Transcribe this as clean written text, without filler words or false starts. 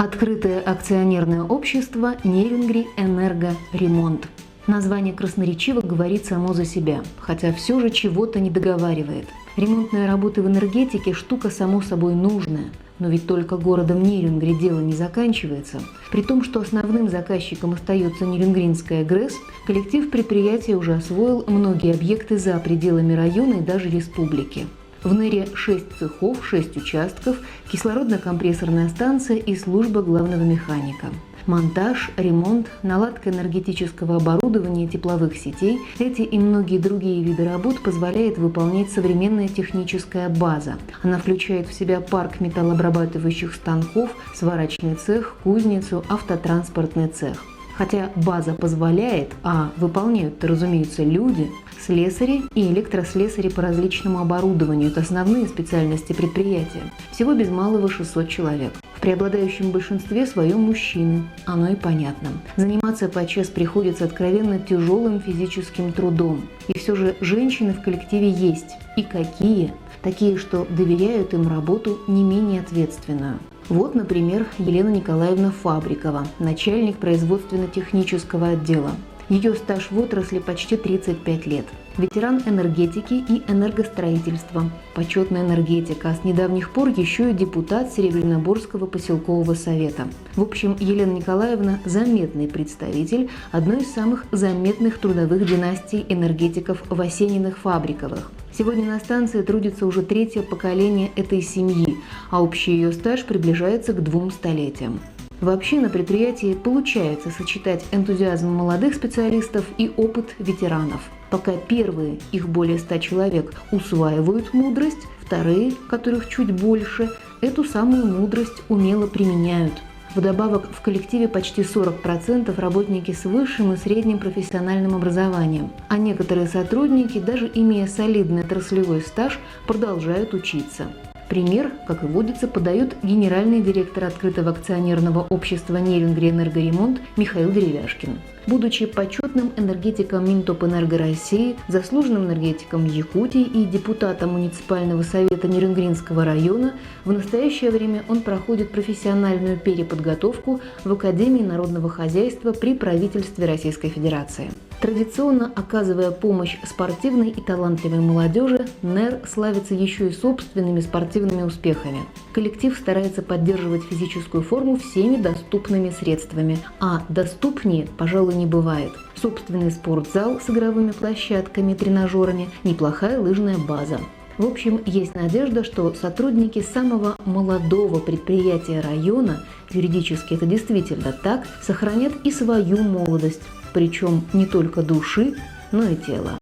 Открытое акционерное общество «Нерюнгри Энергоремонт». Название красноречиво говорит само за себя, хотя все же чего-то не договаривает. Ремонтные работы в энергетике – штука само собой нужная. Но ведь только городом Нерюнгри дело не заканчивается. При том, что основным заказчиком остается Нерюнгринская ГРЭС, коллектив предприятия уже освоил многие объекты за пределами района и даже республики. В НЭРе 6 цехов, 6 участков, кислородно-компрессорная станция и служба главного механика. Монтаж, ремонт, наладка энергетического оборудования тепловых сетей – эти и многие другие виды работ позволяет выполнять современная техническая база. Она включает в себя парк металлообрабатывающих станков, сварочный цех, кузницу, автотранспортный цех. Хотя база позволяет, а выполняют-то, разумеется, люди, слесари и электрослесари по различному оборудованию – это основные специальности предприятия. Всего без малого 600 человек. В преобладающем большинстве своем мужчины, оно и понятно. Заниматься подчас приходится откровенно тяжелым физическим трудом. И все же женщины в коллективе есть. И какие? Такие, что доверяют им работу не менее ответственную. Вот, например, Елена Николаевна Фабрикова, начальник производственно-технического отдела. Ее стаж в отрасли почти 35 лет. Ветеран энергетики и энергостроительства, почетная энергетика, а с недавних пор еще и депутат Серебряноборского поселкового совета. В общем, Елена Николаевна – заметный представитель одной из самых заметных трудовых династий энергетиков в Осениных-Фабриковых. Сегодня на станции трудится уже 3-е поколение этой семьи, а общий ее стаж приближается к 2 столетиям. Вообще на предприятии получается сочетать энтузиазм молодых специалистов и опыт ветеранов. Пока первые, их более 100 человек, усваивают мудрость, вторые, которых чуть больше, эту самую мудрость умело применяют. Вдобавок в коллективе почти 40% работники с высшим и средним профессиональным образованием, а некоторые сотрудники, даже имея солидный отраслевой стаж, продолжают учиться. Пример, как и водится, подает генеральный директор открытого акционерного общества «Нерюнгри Энергоремонт» Михаил Деревяшкин. Будучи почетным энергетиком Минтопэнерго России, заслуженным энергетиком Якутии и депутатом муниципального совета Нерюнгринского района, в настоящее время он проходит профессиональную переподготовку в Академии народного хозяйства при правительстве Российской Федерации. Традиционно оказывая помощь спортивной и талантливой молодежи, НЭР славится еще и собственными спортивными успехами. Коллектив старается поддерживать физическую форму всеми доступными средствами, а доступнее, пожалуй, не бывает. Собственный спортзал с игровыми площадками, тренажерами, неплохая лыжная база. В общем, есть надежда, что сотрудники самого молодого предприятия района, юридически это действительно так, сохранят и свою молодость, причем не только души, но и тела.